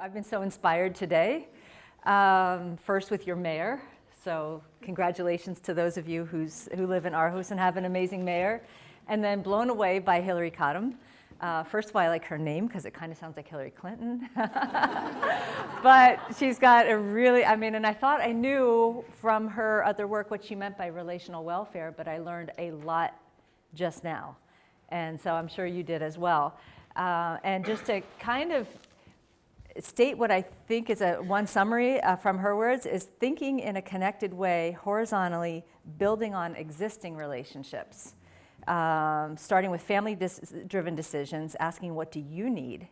I've been so inspired today, first with your mayor. So congratulations to those of you who live in Aarhus and have an amazing mayor. And then blown away by Hillary Cottom. First of all, I like her name because it kind of sounds like Hillary Clinton. But she's got a really, and I thought I knew from her other work what she meant by relational welfare, but I learned a lot just now. And so I'm sure you did as well. And just to kind of state what I think is one summary from her words is thinking in a connected way, horizontally, building on existing relationships. Starting with family-driven decisions, asking what do you need,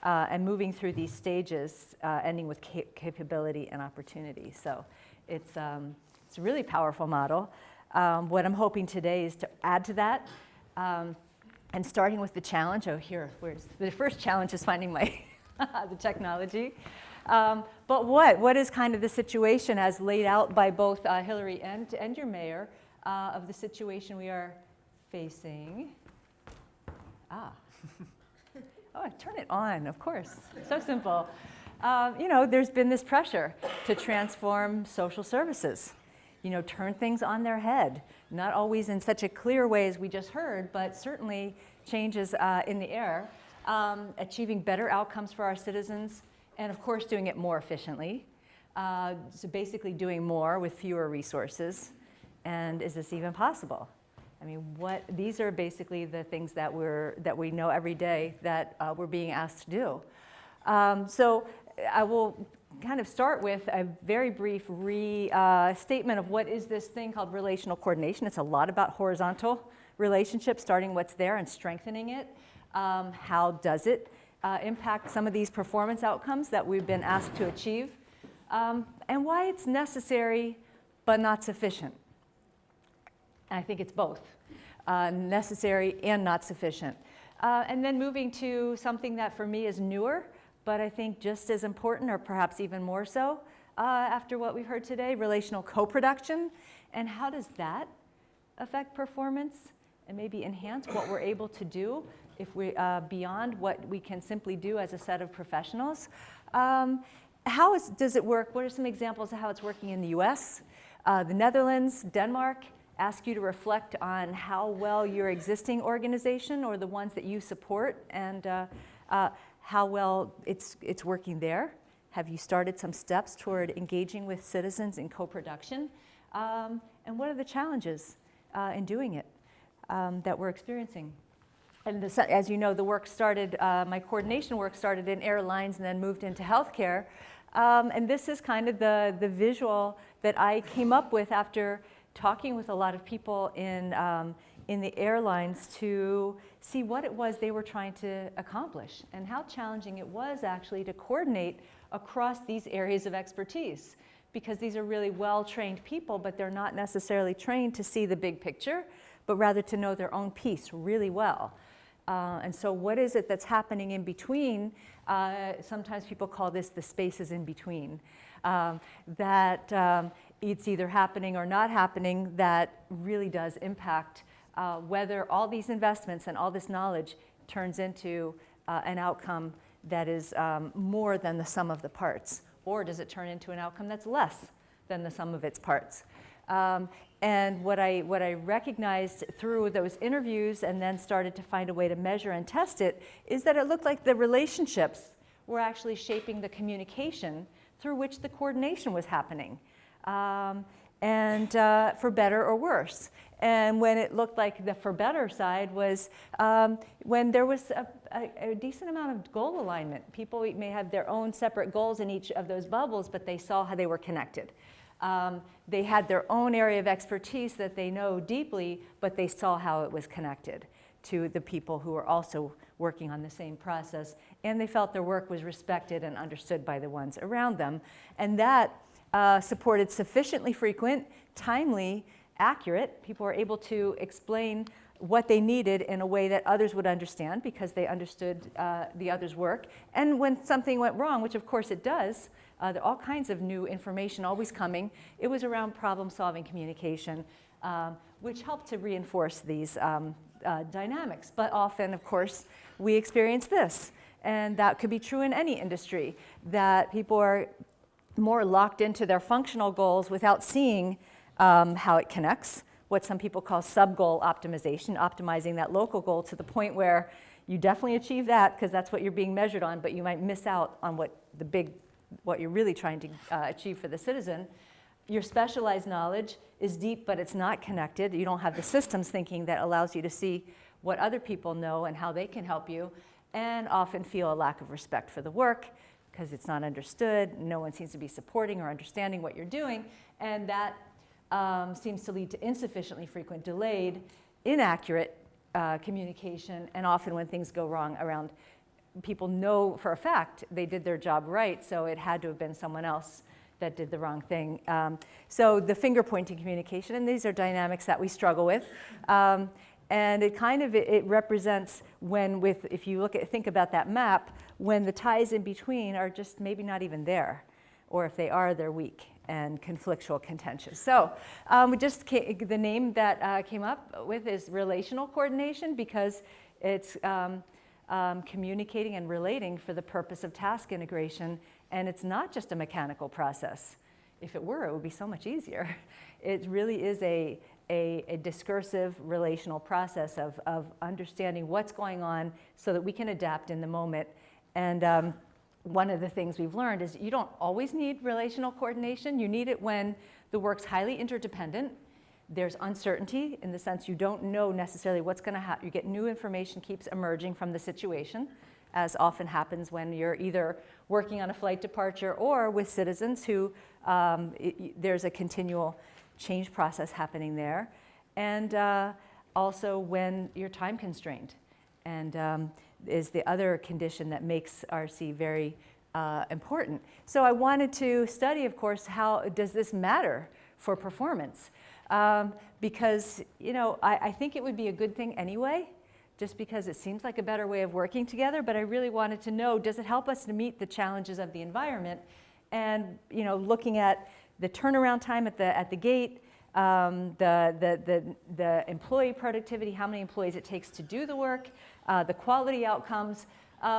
and moving through these stages, ending with capability and opportunity. So it's a really powerful model. What I'm hoping today is to add to that, and starting with the challenge. The first challenge is finding my the technology. But what is kind of the situation as laid out by both Hillary and your mayor of the situation we are facing? Oh, turn it on, of course. So simple. There's been this pressure to transform social services, turn things on their head. Not always in such a clear way as we just heard, but certainly changes in the air. Achieving better outcomes for our citizens, and of course doing it more efficiently. So basically doing more with fewer resources. And is this even possible? These are basically the things that we know every day that we're being asked to do. So I will kind of start with a very brief statement of what is this thing called relational coordination. It's a lot about horizontal relationships, starting what's there and strengthening it. How does it impact some of these performance outcomes that we've been asked to achieve, and why it's necessary but not sufficient. And I think it's both, necessary and not sufficient. And then moving to something that for me is newer, but I think just as important, or perhaps even more so, after what we've heard today, relational coproduction, and how does that affect performance and maybe enhance what we're able to do if we beyond what we can simply do as a set of professionals. Does it work? What are some examples of how it's working in the US? The Netherlands, Denmark, ask you to reflect on how well your existing organization or the ones that you support and how well it's working there. Have you started some steps toward engaging with citizens in co-production? And what are the challenges in doing it that we're experiencing? And as you know, the work started, my coordination work started in airlines and then moved into healthcare. And this is kind of the visual that I came up with after talking with a lot of people in the airlines to see what it was they were trying to accomplish and how challenging it was actually to coordinate across these areas of expertise. Because these are really well-trained people, but they're not necessarily trained to see the big picture, but rather to know their own piece really well. And so what is it that's happening in between? Sometimes people call this the spaces in between. That it's either happening or not happening that really does impact whether all these investments and all this knowledge turns into an outcome that is more than the sum of the parts. Or does it turn into an outcome that's less than the sum of its parts? And what I recognized through those interviews and then started to find a way to measure and test it is that it looked like the relationships were actually shaping the communication through which the coordination was happening, and for better or worse. And when it looked like the for better side was when there was a decent amount of goal alignment. People may have their own separate goals in each of those bubbles, but they saw how they were connected. They had their own area of expertise that they know deeply, but they saw how it was connected to the people who were also working on the same process, and they felt their work was respected and understood by the ones around them. And that supported sufficiently frequent, timely, accurate. People were able to explain what they needed in a way that others would understand because they understood the other's work. And when something went wrong, which of course it does, there are all kinds of new information always coming. It was around problem-solving communication, which helped to reinforce these dynamics. But often, of course, we experience this. And that could be true in any industry, that people are more locked into their functional goals without seeing how it connects, what some people call subgoal optimization, optimizing that local goal to the point where you definitely achieve that because that's what you're being measured on, but you might miss out on what you're really trying to achieve for the citizen. Your specialized knowledge is deep, but it's not connected. You don't have the systems thinking that allows you to see what other people know and how they can help you, and often feel a lack of respect for the work because it's not understood. No one seems to be supporting or understanding what you're doing, and that seems to lead to insufficiently frequent, delayed, inaccurate communication, and often when things go wrong around, people know for a fact they did their job right, so it had to have been someone else that did the wrong thing. So the finger-pointing communication, and these are dynamics that we struggle with. And it represents when if you think about that map, when the ties in between are just maybe not even there, or if they are, they're weak and conflictual, contentious. So the name that came up with is Relational Coordination because it's communicating and relating for the purpose of task integration, and it's not just a mechanical process. If it were, it would be so much easier. It really is a discursive relational process of understanding what's going on so that we can adapt in the moment. And one of the things we've learned is you don't always need relational coordination. You need it when the work's highly interdependent. There's uncertainty in the sense you don't know necessarily what's going to happen. You get new information keeps emerging from the situation, as often happens when you're either working on a flight departure or with citizens who there's a continual change process happening there. And also when you're time constrained, and is the other condition that makes RC very important. So I wanted to study, of course, how does this matter for performance? Because, I think it would be a good thing anyway, just because it seems like a better way of working together, but I really wanted to know, does it help us to meet the challenges of the environment? And, looking at the turnaround time at the gate, the employee productivity, how many employees it takes to do the work, the quality outcomes,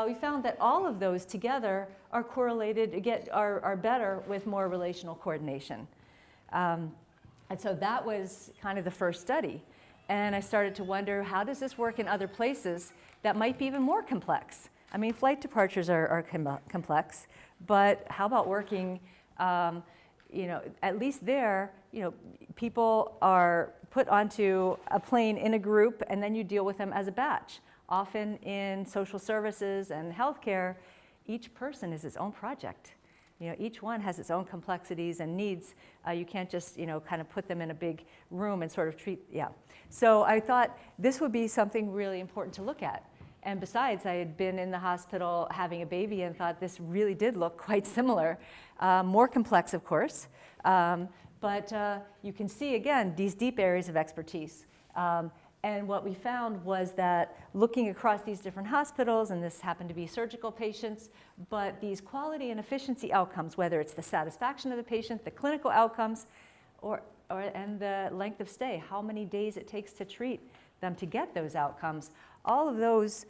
we found that all of those together are correlated, are better with more relational coordination. And so that was kind of the first study. And I started to wonder, how does this work in other places that might be even more complex? I mean, flight departures are complex, but how about working, at least there, people are put onto a plane in a group and then you deal with them as a batch. Often in social services and healthcare, each person is its own project. Each one has its own complexities and needs. You can't just, kind of put them in a big room and sort of So I thought this would be something really important to look at. And besides, I had been in the hospital having a baby and thought this really did look quite similar. More complex, of course. But you can see, again, these deep areas of expertise. And what we found was that looking across these different hospitals, and this happened to be surgical patients, but these quality and efficiency outcomes, whether it's the satisfaction of the patient, the clinical outcomes, and the length of stay, how many days it takes to treat them to get those outcomes, all of those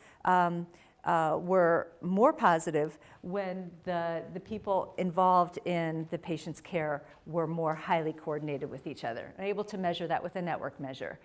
were more positive when the people involved in the patient's care were more highly coordinated with each other, and able to measure that with a network measure.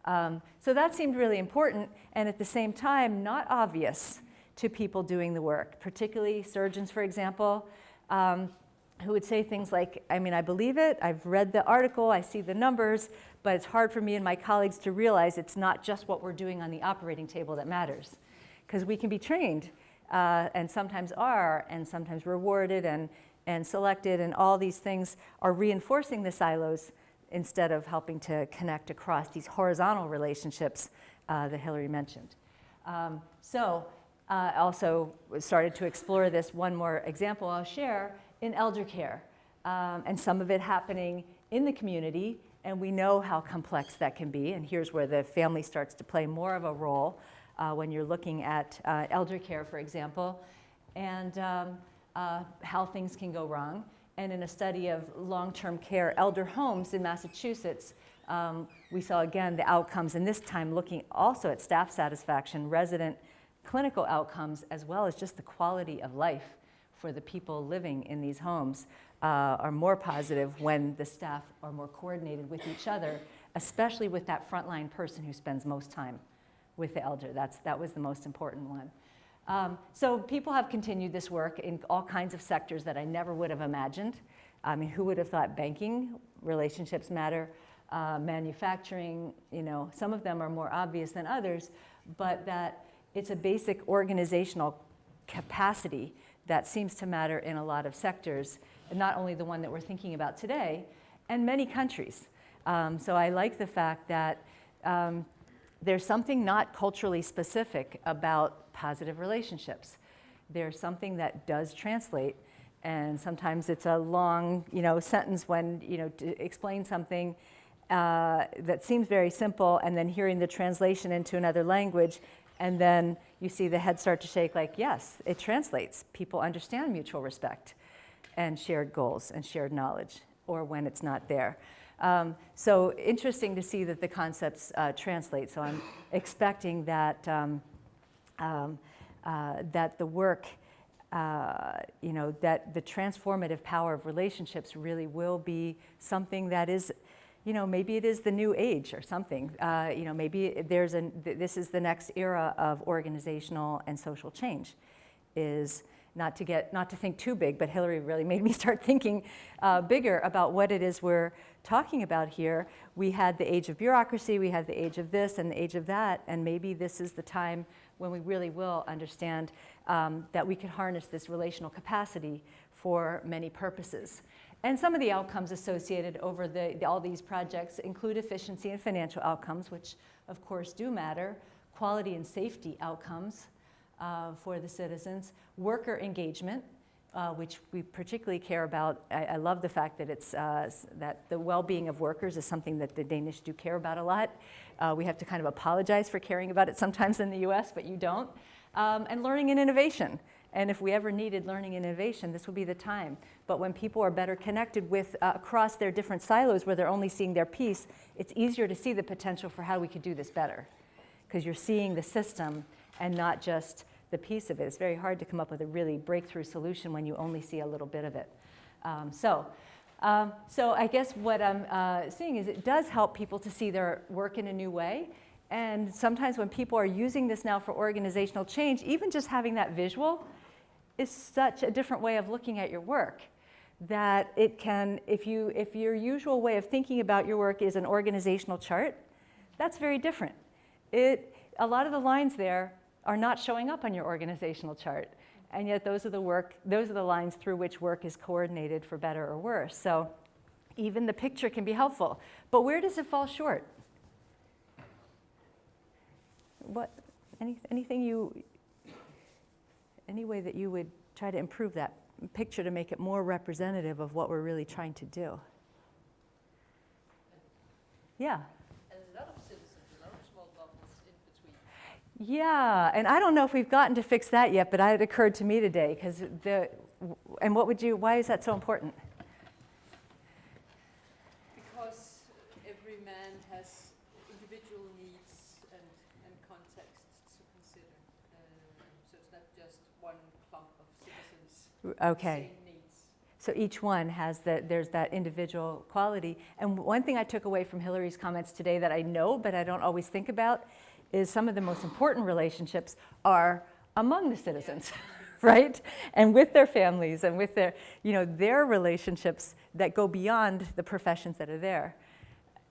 So that seemed really important, and at the same time, not obvious to people doing the work, particularly surgeons, for example, who would say things like, I believe it, I've read the article, I see the numbers, but it's hard for me and my colleagues to realize it's not just what we're doing on the operating table that matters. Because we can be trained, and sometimes are, and sometimes rewarded and selected, and all these things are reinforcing the silos instead of helping to connect across these horizontal relationships that Hillary mentioned. I also started to explore this. One more example I'll share in elder care, and some of it happening in the community, and we know how complex that can be, and here's where the family starts to play more of a role when you're looking at elder care, for example, and how things can go wrong. And in a study of long-term care elder homes in Massachusetts, we saw again the outcomes, and this time looking also at staff satisfaction, resident clinical outcomes as well as just the quality of life for the people living in these homes are more positive when the staff are more coordinated with each other, especially with that frontline person who spends most time with the elder. That was the most important one. So people have continued this work in all kinds of sectors that I never would have imagined. I mean, who would have thought banking, relationships matter, manufacturing, some of them are more obvious than others, but that it's a basic organizational capacity that seems to matter in a lot of sectors, and not only the one that we're thinking about today, and many countries. So I like the fact that there's something not culturally specific about positive relationships. There's something that does translate, and sometimes it's a long, sentence when, to explain something that seems very simple, and then hearing the translation into another language, and then you see the head start to shake like, yes, it translates. People understand mutual respect and shared goals and shared knowledge, or when it's not there. So interesting to see that the concepts translate. So I'm expecting that that the work, that the transformative power of relationships really will be something that is, maybe it is the new age or something. Maybe this is the next era of organizational and social change, is not to think too big, but Hillary really made me start thinking bigger about what it is we're talking about here. We had the age of bureaucracy, we had the age of this and the age of that, and maybe this is the time when we really will understand that we can harness this relational capacity for many purposes. And some of the outcomes associated over all these projects include efficiency and financial outcomes, which of course do matter, quality and safety outcomes for the citizens, worker engagement, which we particularly care about. I love the fact that it's that the well-being of workers is something that the Danish do care about a lot. We have to kind of apologize for caring about it sometimes in the US, but you don't. And learning and innovation. And if we ever needed learning and innovation, this would be the time. But when people are better connected with across their different silos where they're only seeing their piece, it's easier to see the potential for how we could do this better. Because you're seeing the system and not just the piece of it. It's very hard to come up with a really breakthrough solution when you only see a little bit of it. So I guess what I'm seeing is it does help people to see their work in a new way. And sometimes when people are using this now for organizational change, even just having that visual is such a different way of looking at your work that it can, if your usual way of thinking about your work is an organizational chart, that's very different. A lot of the lines there are not showing up on your organizational chart, and yet those are the lines through which work is coordinated for better or worse. So even the picture can be helpful, but where does it fall short? Any way that you would try to improve that picture to make it more representative of what we're really trying to do? Yeah. A lot of citizens, a lot of small bubbles in between. Yeah, and I don't know if we've gotten to fix that yet, but it occurred to me today, why is that so important? Because every man has individual needs and contexts to consider. So it's not just one clump of citizens. Okay. Same needs. So each one has there's that individual quality. And one thing I took away from Hillary's comments today that I know, but I don't always think about, is some of the most important relationships are among the citizens, right? And with their families and with their relationships that go beyond the professions that are there.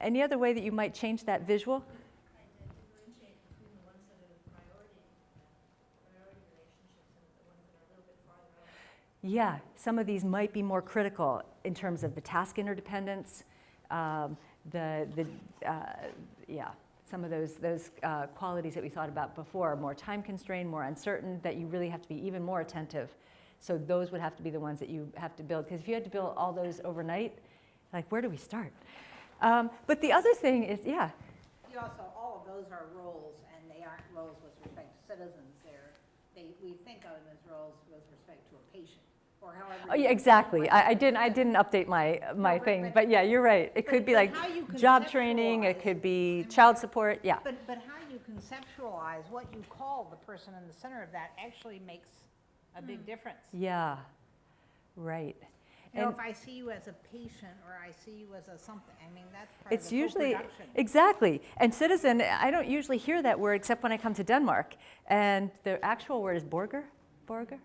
Any other way that you might change that visual? Differentiate between the ones that are priority relationships and the ones that are a little bit farther out. Yeah, some of these might be more critical in terms of the task interdependence, some of those qualities that we thought about before, more time constrained, more uncertain, that you really have to be even more attentive. So those would have to be the ones that you have to build, because if you had to build all those overnight, like where do we start? But the other thing is, yeah. You also, all of those are roles, and they aren't roles with respect to citizens. We think of them as roles with respect to a patient, or however. Oh, yeah, exactly. I didn't update my thing, but yeah, you're right. It could be like job training. It could be child support. Yeah. But how you conceptualize what you call the person in the center of that actually makes a big difference. Yeah, right. You know, And if I see you as a patient or I see you as a something, I mean, that's part of it's the usually, co-production. exactly. And citizen, I don't usually hear that word except when I come to Denmark. And the actual word is borger? Borger?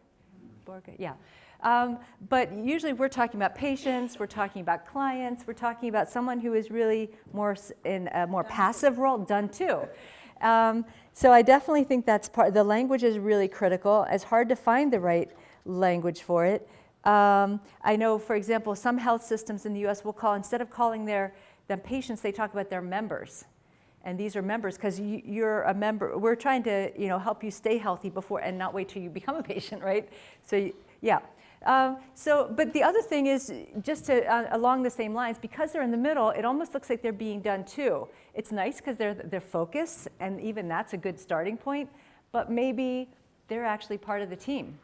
Borger, yeah. But usually we're talking about patients, we're talking about clients, we're talking about someone who is really more in a more passive role, done too. So I definitely think that's the language is really critical. It's hard to find the right language for it. I know, for example, some health systems in the US will call, instead of calling them patients, they talk about their members. And these are members because you're a member. We're trying to, help you stay healthy before and not wait till you become a patient, right? So, yeah. But the other thing is, just along the same lines, because they're in the middle, it almost looks like they're being done too. It's nice because they're focused, and even that's a good starting point, but maybe they're actually part of the team.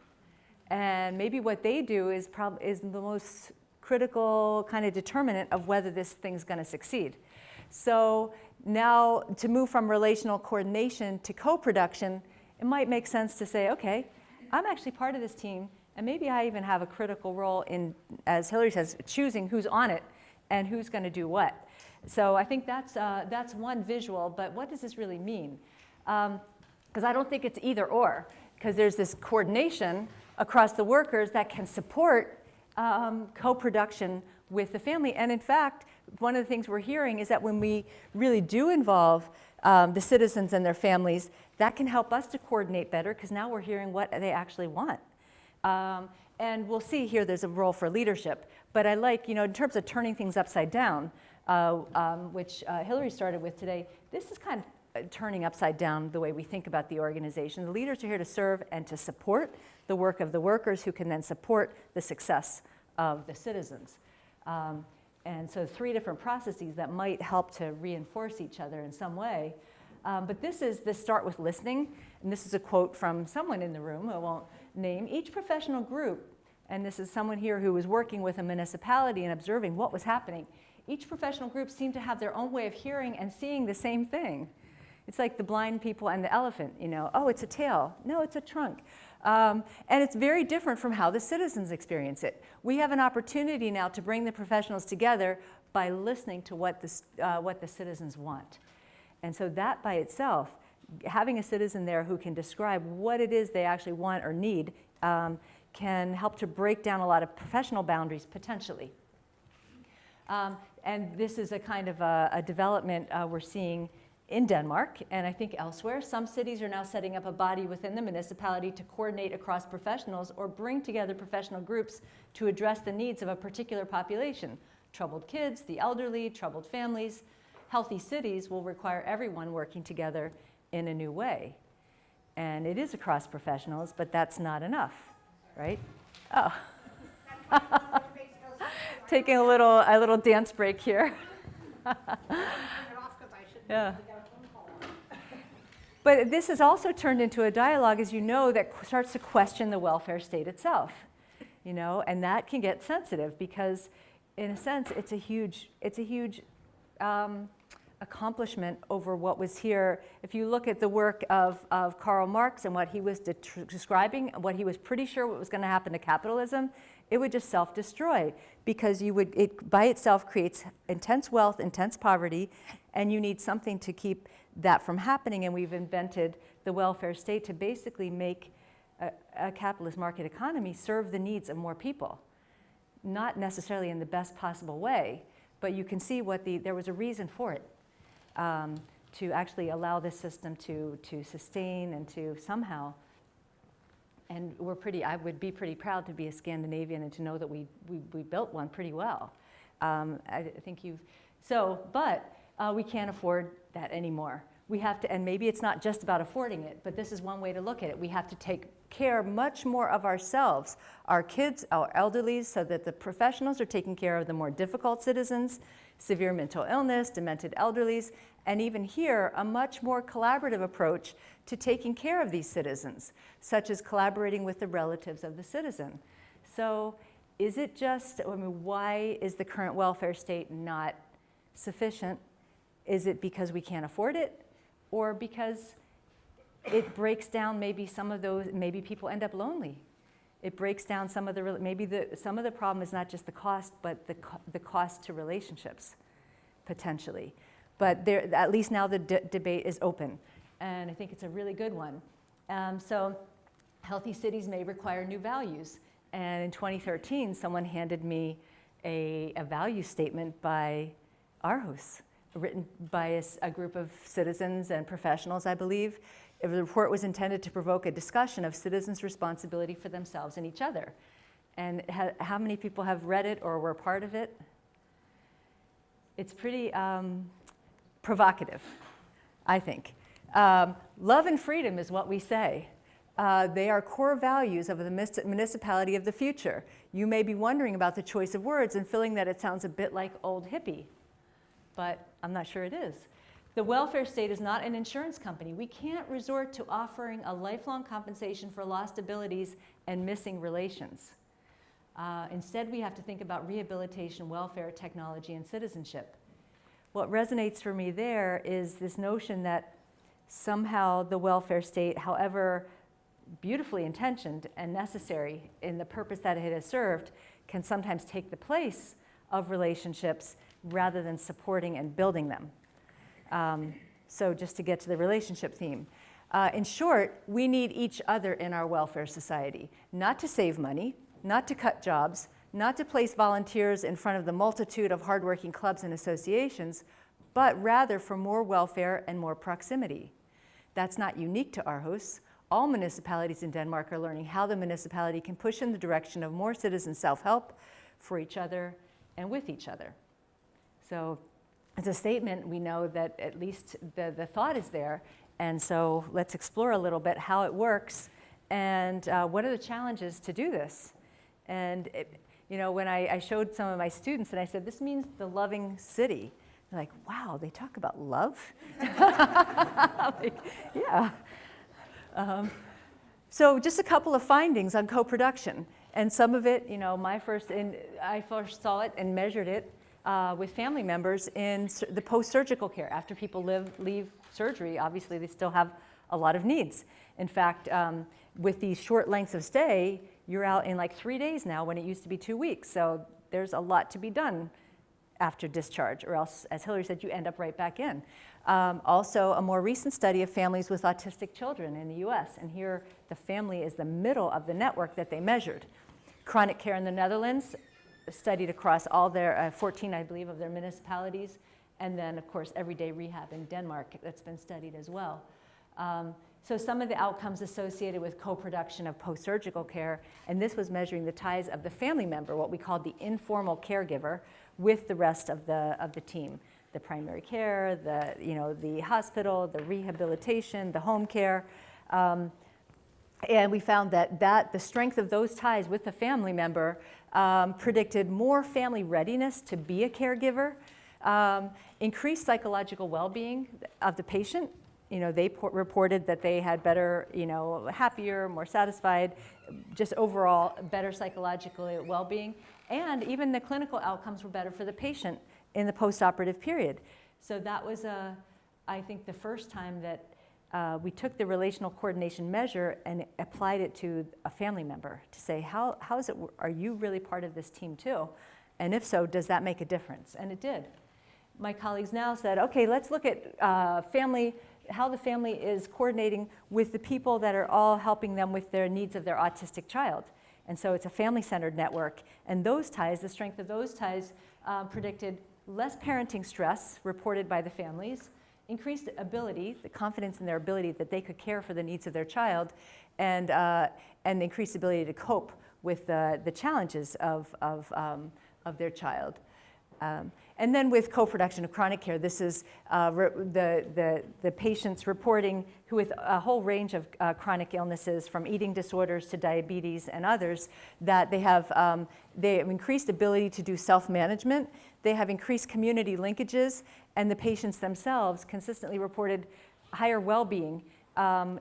And maybe what they do is the most critical kind of determinant of whether this thing's going to succeed. So now, to move from relational coordination to co-production, it might make sense to say, okay, I'm actually part of this team, and maybe I even have a critical role in, as Hillary says, choosing who's on it and who's going to do what. So I think that's one visual, but what does this really mean? Because I don't think it's either or, because there's this coordination across the workers that can support co-production with the family. And in fact, one of the things we're hearing is that when we really do involve the citizens and their families, that can help us to coordinate better, because now we're hearing what they actually want. And we'll see here there's a role for leadership. But I like, in terms of turning things upside down, which Hillary started with today, this is kind of turning upside down the way we think about the organization. The leaders are here to serve and to support the work of the workers, who can then support the success of the citizens. And so 3 different processes that might help to reinforce each other in some way. But this start with listening, and this is a quote from someone in the room who I won't name. Each professional group, and this is someone here who was working with a municipality and observing what was happening, each professional group seemed to have their own way of hearing and seeing the same thing. It's like the blind people and the elephant, oh, it's a tail. No, it's a trunk. And it's very different from how the citizens experience it. We have an opportunity now to bring the professionals together by listening to what the citizens want. And so that by itself, having a citizen there who can describe what it is they actually want or need, can help to break down a lot of professional boundaries potentially. And this is a kind of a development we're seeing in Denmark, and I think elsewhere. Some cities are now setting up a body within the municipality to coordinate across professionals or bring together professional groups to address the needs of a particular population. Troubled kids, the elderly, troubled families. Healthy cities will require everyone working together in a new way. And it is across professionals, but that's not enough, right? Oh. Taking a little dance break here. Yeah. But this has also turned into a dialogue, as you know, that starts to question the welfare state itself, and that can get sensitive because, in a sense, it's a huge accomplishment over what was here. If you look at the work of Karl Marx and what he was describing, what he was pretty sure what was going to happen to capitalism, it would just self-destroy, because it by itself creates intense wealth, intense poverty, and you need something to keep that from happening. And we've invented the welfare state to basically make a capitalist market economy serve the needs of more people. Not necessarily in the best possible way, but you can see there was a reason for it, to actually allow this system to sustain and to somehow. And I would be pretty proud to be a Scandinavian and to know that we built one pretty well. I think but we can't afford that anymore. We have to, and maybe it's not just about affording it, but this is one way to look at it. We have to take care much more of ourselves, our kids, our elderly, so that the professionals are taking care of the more difficult citizens, severe mental illness, demented elderlies, and even here, a much more collaborative approach to taking care of these citizens, such as collaborating with the relatives of the citizen. So is it why is the current welfare state not sufficient? Is it because we can't afford it? or because it breaks down maybe some of those, maybe people end up lonely. It breaks down some of the, maybe some of the problem is not just the cost, but the cost to relationships, potentially. But there, at least now the debate is open, and I think it's a really good one. So healthy cities may require new values. And in 2013, someone handed me a value statement by Aarhus, written by a group of citizens and professionals, I believe. The report was intended to provoke a discussion of citizens' responsibility for themselves and each other. And how many people have read it or were part of it? It's pretty provocative, I think. Love and freedom is what we say. They are core values of the municipality of the future. You may be wondering about the choice of words and feeling that it sounds a bit like old hippie, but I'm not sure it is. The welfare state is not an insurance company. We can't resort to offering a lifelong compensation for lost abilities and missing relations. Instead, we have to think about rehabilitation, welfare, technology, and citizenship. What resonates for me there is this notion that somehow the welfare state, however beautifully intentioned and necessary in the purpose that it has served, can sometimes take the place of relationships rather than supporting and building them. So just to get to the relationship theme. In short, we need each other in our welfare society, not to save money, not to cut jobs, not to place volunteers in front of the multitude of hardworking clubs and associations, but rather for more welfare and more proximity. That's not unique to Aarhus. All municipalities in Denmark are learning how the municipality can push in the direction of more citizen self-help for each other and with each other. So as a statement, we know that at least the thought is there. And so let's explore a little bit how it works and what are the challenges to do this. And you know, when I showed some of my students and I said, this means the loving city. They're like, wow, they talk about love? Like, yeah. So just a couple of findings on co-production. And some of it, you know, I first saw it and measured it with family members in the post-surgical care. After people leave surgery, obviously they still have a lot of needs. In fact, with these short lengths of stay, you're out in like 3 days now when it used to be 2 weeks. So there's a lot to be done after discharge, or else, as Hillary said, you end up right back in. Also, a more recent study of families with autistic children in the US, and here the family is the middle of the network that they measured. Chronic care in the Netherlands, studied across all their 14, I believe, of their municipalities, and then, of course, everyday rehab in Denmark that's been studied as well. So some of the outcomes associated with co-production of post-surgical care, and this was measuring the ties of the family member, what we called the informal caregiver, with the rest of the team. The primary care, the hospital, the rehabilitation, the home care. And we found that the strength of those ties with the family member predicted more family readiness to be a caregiver, increased psychological well-being of the patient. You know, they reported that they had better, happier, more satisfied, just overall better psychological well-being. And even the clinical outcomes were better for the patient in the post-operative period. So that was, I think, the first time that we took the relational coordination measure and applied it to a family member to say, how is it, are you really part of this team too? And if so, does that make a difference? And it did. My colleagues now said, okay, let's look at how the family is coordinating with the people that are all helping them with their needs of their autistic child. And so it's a family-centered network. And those ties, the strength of those ties, predicted less parenting stress reported by the families, increased ability, the confidence in their ability that they could care for the needs of their child, and increased ability to cope with the challenges of their child. And then with co-production of chronic care, this is the patients reporting who with a whole range of chronic illnesses, from eating disorders to diabetes and others, that they have increased ability to do self-management, they have increased community linkages, and the patients themselves consistently reported higher well-being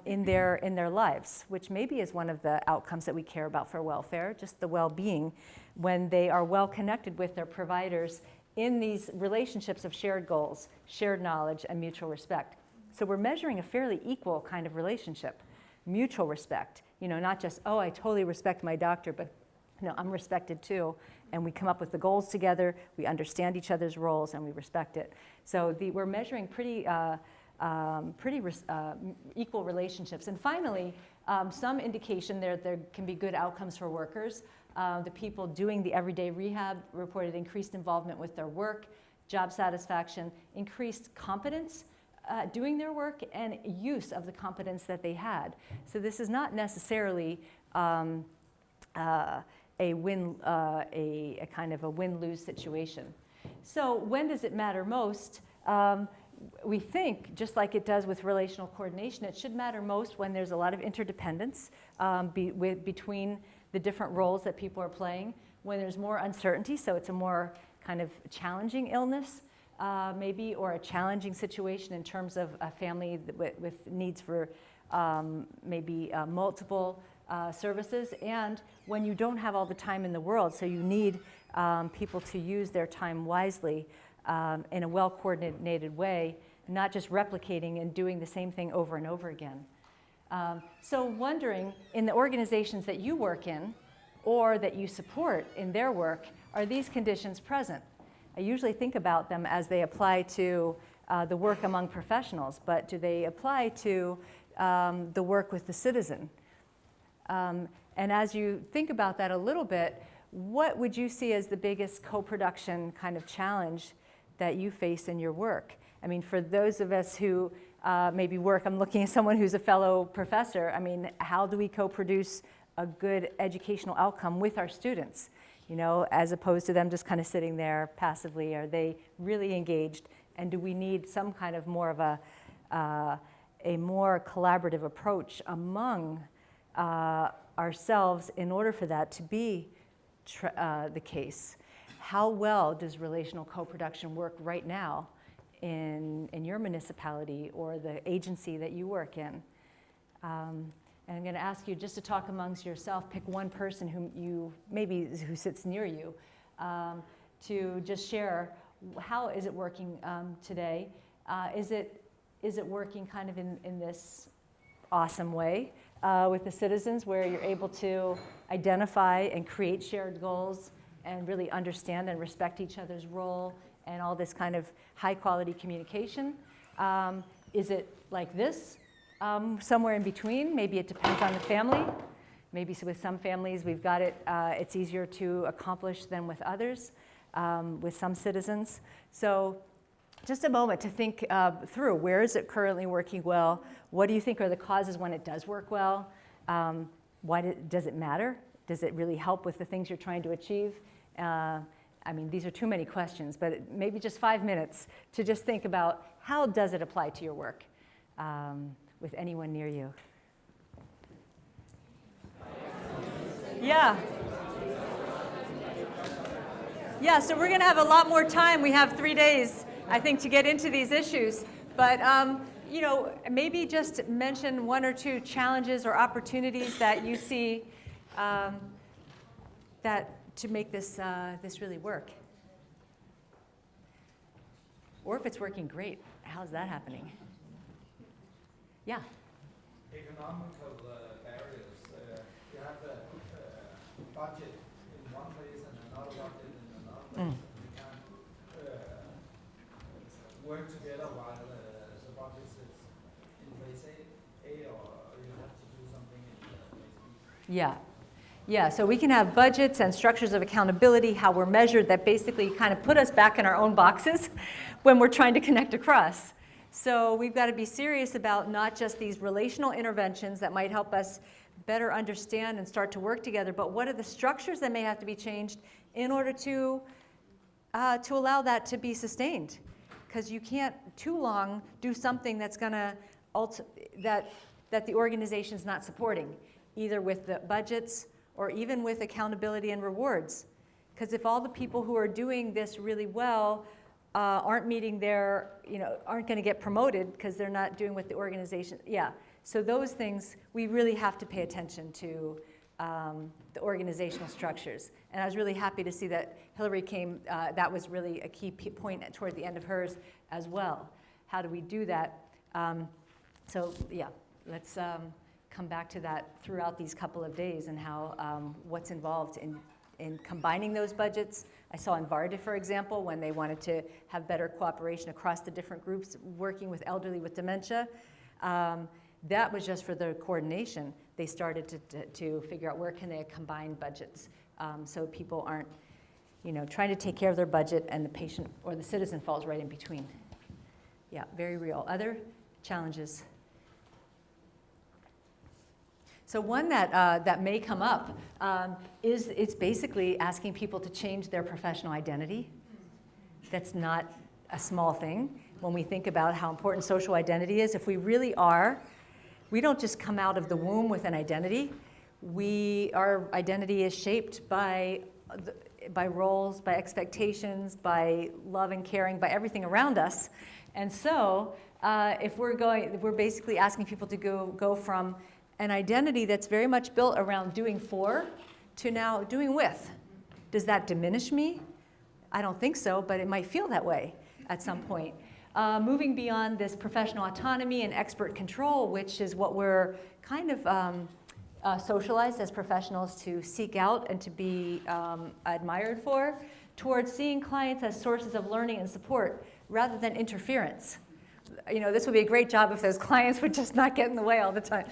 in their lives, which maybe is one of the outcomes that we care about for welfare, just the well-being, when they are well connected with their providers in these relationships of shared goals, shared knowledge, and mutual respect. So we're measuring a fairly equal kind of relationship, mutual respect. Not just, oh, I totally respect my doctor, but no, I'm respected too. And we come up with the goals together, we understand each other's roles, and we respect it. So we're measuring pretty equal relationships. And finally, some indication there can be good outcomes for workers. The people doing the everyday rehab reported increased involvement with their work, job satisfaction, increased competence doing their work, and use of the competence that they had. So this is not necessarily a kind of a win-lose situation. So when does it matter most? We think, just like it does with relational coordination, it should matter most when there's a lot of interdependence between the different roles that people are playing, when there's more uncertainty, so it's a more kind of challenging illness, maybe, or a challenging situation in terms of a family with needs for maybe multiple services, and when you don't have all the time in the world, so you need people to use their time wisely in a well-coordinated way, not just replicating and doing the same thing over and over again. So wondering, in the organizations that you work in or that you support in their work, are these conditions present? I usually think about them as they apply to the work among professionals, but do they apply to the work with the citizen? And as you think about that a little bit, what would you see as the biggest co-production kind of challenge that you face in your work? I mean, for those of us who maybe work, I'm looking at someone who's a fellow professor. I mean, how do we co-produce a good educational outcome with our students? As opposed to them just kind of sitting there passively. Are they really engaged? And do we need some kind of more of a more collaborative approach among ourselves in order for that to be the case? How well does relational co-production work right now in your municipality or the agency that you work in? And I'm going to ask you just to talk amongst yourself, pick one person who sits near you, to just share how is it working today. Is it working kind of in this awesome way with the citizens, where you're able to identify and create shared goals and really understand and respect each other's role and all this kind of high quality communication? Is it like this? Somewhere in between? Maybe it depends on the family. Maybe with some families we've got it, it's easier to accomplish than with others, with some citizens. So just a moment to think through, where is it currently working well? What do you think are the causes when it does work well? Does it matter? Does it really help with the things you're trying to achieve? I mean, these are too many questions, but maybe just 5 minutes to just think about how does it apply to your work with anyone near you. Yeah. Yeah, so we're going to have a lot more time. We have 3 days, I think, to get into these issues. But, maybe just mention 1 or 2 challenges or opportunities that you see to make this really work. Or if it's working great, how's that happening? Yeah. Economical barriers. You have the budget in one place and another budget in another place. You can't work together while the budget is in place A, or you have to do something in place B. Yeah. Yeah, so we can have budgets and structures of accountability, how we're measured, that basically kind of put us back in our own boxes when we're trying to connect across. So we've got to be serious about not just these relational interventions that might help us better understand and start to work together, but what are the structures that may have to be changed in order to allow that to be sustained? Because you can't too long do something that's going to that the organization's not supporting, either with the budgets or even with accountability and rewards. Because if all the people who are doing this really well aren't meeting aren't going to get promoted because they're not doing what the organization, So those things, we really have to pay attention to the organizational structures. And I was really happy to see that Hillary came, that was really a key point toward the end of hers as well. How do we do that? So yeah, let's come back to that throughout these couple of days and how what's involved in combining those budgets. I saw in Varda, for example, when they wanted to have better cooperation across the different groups working with elderly with dementia. That was just for the coordination. They started to figure out where can they combine budgets so people aren't, trying to take care of their budget and the patient or the citizen falls right in between. Yeah, very real. Other challenges? So one that may come up is it's basically asking people to change their professional identity. That's not a small thing when we think about how important social identity is. If we really are, we don't just come out of the womb with an identity. Our identity is shaped by roles, by expectations, by love and caring, by everything around us. And so if we're basically asking people to go from an identity that's very much built around doing for to now doing with. Does that diminish me? I don't think so, but it might feel that way at some point. Moving beyond this professional autonomy and expert control, which is what we're kind of socialized as professionals to seek out and to be admired for, towards seeing clients as sources of learning and support rather than interference. This would be a great job if those clients would just not get in the way all the time.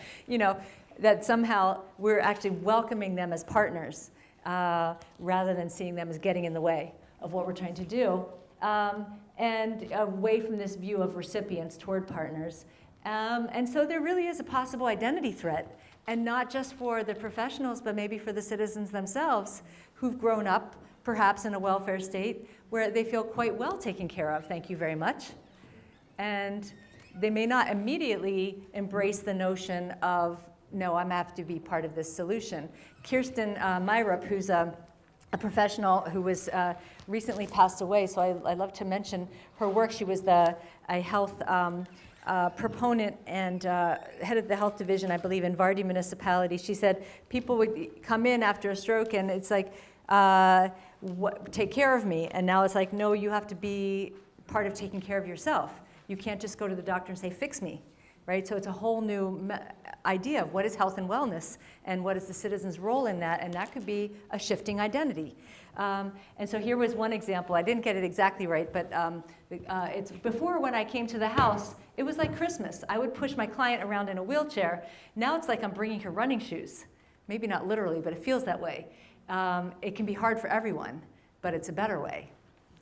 That somehow we're actually welcoming them as partners rather than seeing them as getting in the way of what we're trying to do. And away from this view of recipients toward partners. And so there really is a possible identity threat, and not just for the professionals, but maybe for the citizens themselves who've grown up perhaps in a welfare state where they feel quite well taken care of, thank you very much. And they may not immediately embrace the notion of, no, I'm have to be part of this solution. Kirsten Myrup, who's a professional who was recently passed away, so I love to mention her work. She was a health proponent and head of the health division, I believe, in Varda municipality. She said people would come in after a stroke and it's like, take care of me. And now it's like, no, you have to be part of taking care of yourself. You can't just go to the doctor and say, fix me, right? So it's a whole new idea of what is health and wellness and what is the citizen's role in that, and that could be a shifting identity. And so here was one example. I didn't get it exactly right, but it's before when I came to the house, it was like Christmas. I would push my client around in a wheelchair. Now it's like I'm bringing her running shoes. Maybe not literally, but it feels that way. It can be hard for everyone, but it's a better way.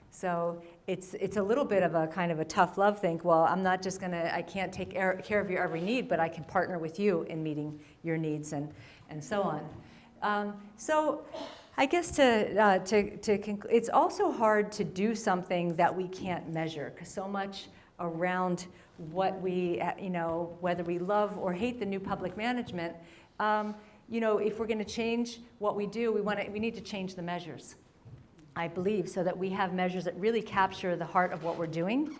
So it's a little bit of a kind of a tough love thing. Well, I can't take care of your every need, but I can partner with you in meeting your needs and so on. So I guess to conclude, it's also hard to do something that we can't measure, because so much around what we, whether we love or hate the new public management, if we're going to change what we do, we need to change the measures, I believe, so that we have measures that really capture the heart of what we're doing.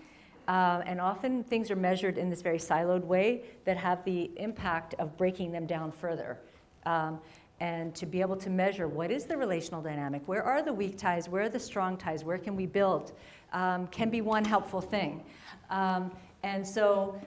And often things are measured in this very siloed way that have the impact of breaking them down further. And to be able to measure what is the relational dynamic, where are the weak ties, where are the strong ties, where can we build, can be one helpful thing. And so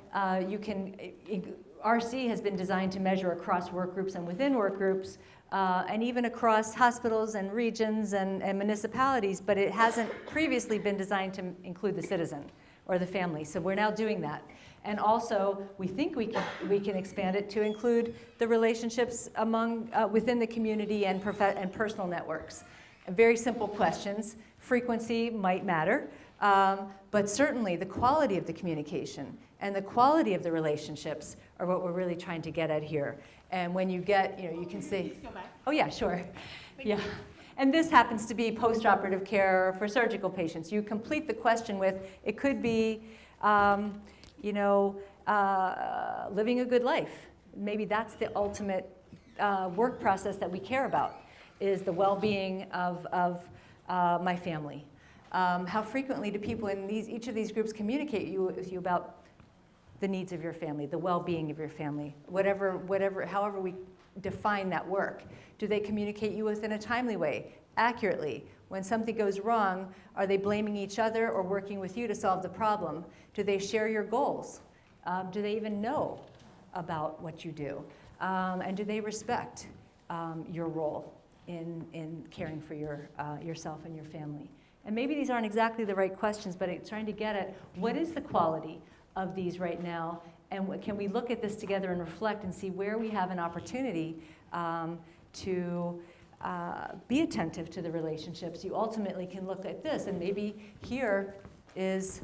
RC has been designed to measure across work groups and within work groups, and even across hospitals and regions and municipalities, but it hasn't previously been designed to include the citizen or the family. So we're now doing that. And also, we think we can expand it to include the relationships within the community and personal networks. Very simple questions. Frequency might matter, but certainly the quality of the communication and the quality of the relationships are what we're really trying to get at here. And when you get, you can say, oh yeah, sure, yeah. And this happens to be post-operative care for surgical patients. You complete the question with, it could be, living a good life. Maybe that's the ultimate work process that we care about, is the well-being of my family. How frequently do people in each of these groups communicate with you about the needs of your family, the well-being of your family, however we define that work? Do they communicate you with in a timely way, accurately? When something goes wrong, are they blaming each other or working with you to solve the problem? Do they share your goals? Do they even know about what you do? And do they respect your role in caring for yourself and your family? And maybe these aren't exactly the right questions, but it's trying to get at what is the quality of these right now, and can we look at this together and reflect and see where we have an opportunity to be attentive to the relationships. You ultimately can look at this, and maybe here is,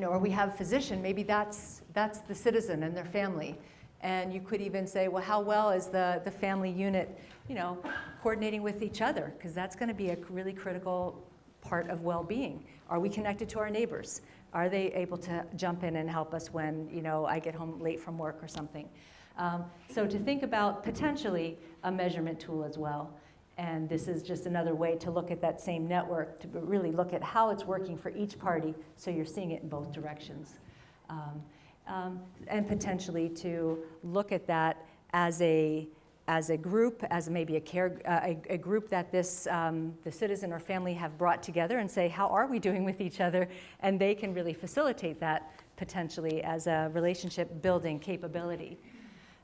or we have physician, maybe that's the citizen and their family. And you could even say, well, how well is the family unit, coordinating with each other? Because that's going to be a really critical part of well-being. Are we connected to our neighbors? Are they able to jump in and help us when, I get home late from work or something? So to think about potentially a measurement tool as well. And this is just another way to look at that same network, to really look at how it's working for each party, so you're seeing it in both directions. And potentially to look at that as a group, as maybe a group that the citizen or family have brought together, and say, how are we doing with each other? And they can really facilitate that potentially as a relationship building capability.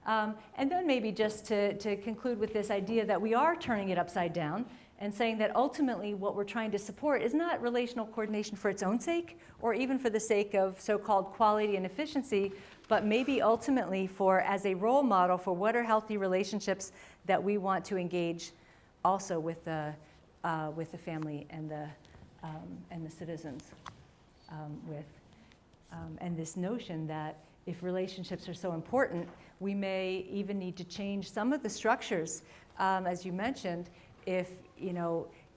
And then maybe just to conclude with this idea that we are turning it upside down and saying that ultimately what we're trying to support is not relational coordination for its own sake, or even for the sake of so-called quality and efficiency, but maybe ultimately as a role model for what are healthy relationships that we want to engage also with the family and the citizens with. And this notion that if relationships are so important, we may even need to change some of the structures. As you mentioned, if,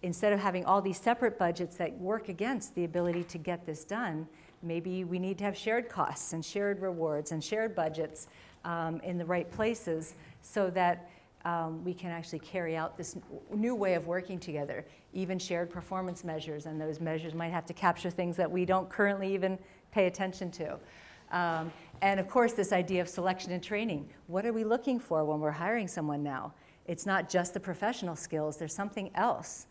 instead of having all these separate budgets that work against the ability to get this done, maybe we need to have shared costs and shared rewards and shared budgets in the right places, so that we can actually carry out this new way of working together. Even shared performance measures, and those measures might have to capture things that we don't currently even pay attention to. And of course, this idea of selection and training. What are we looking for when we're hiring someone now? It's not just the professional skills, there's something else.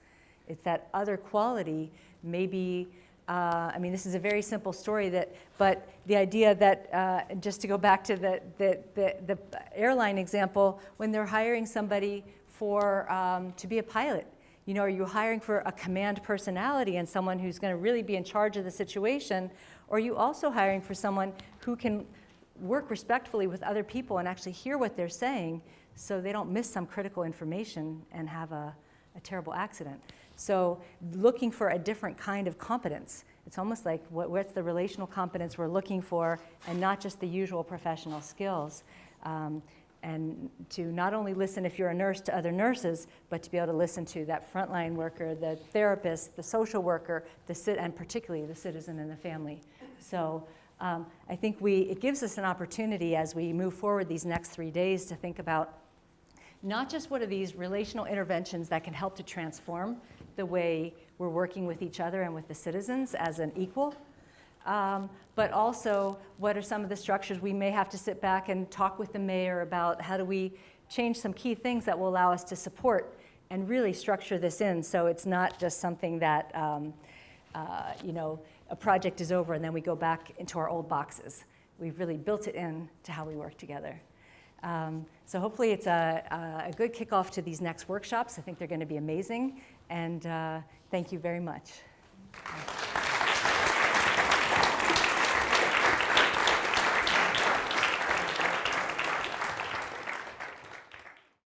It's that other quality, maybe, this is a very simple story, but the idea that, just to go back to the airline example, when they're hiring somebody to be a pilot, are you hiring for a command personality and someone who's going to really be in charge of the situation, or are you also hiring for someone who can work respectfully with other people and actually hear what they're saying, so they don't miss some critical information and have a terrible accident? So looking for a different kind of competence. It's almost like what's the relational competence we're looking for, and not just the usual professional skills. And to not only listen, if you're a nurse, to other nurses, but to be able to listen to that frontline worker, the therapist, the social worker, and particularly the citizen and the family. So I think it gives us an opportunity as we move forward these next 3 days to think about not just what are these relational interventions that can help to transform the way we're working with each other and with the citizens as an equal, but also what are some of the structures we may have to sit back and talk with the mayor about. How do we change some key things that will allow us to support and really structure this in, so it's not just something that a project is over and then we go back into our old boxes. We've really built it in to how we work together. So hopefully it's a good kickoff to these next workshops. I think they're going to be amazing, and thank you very much.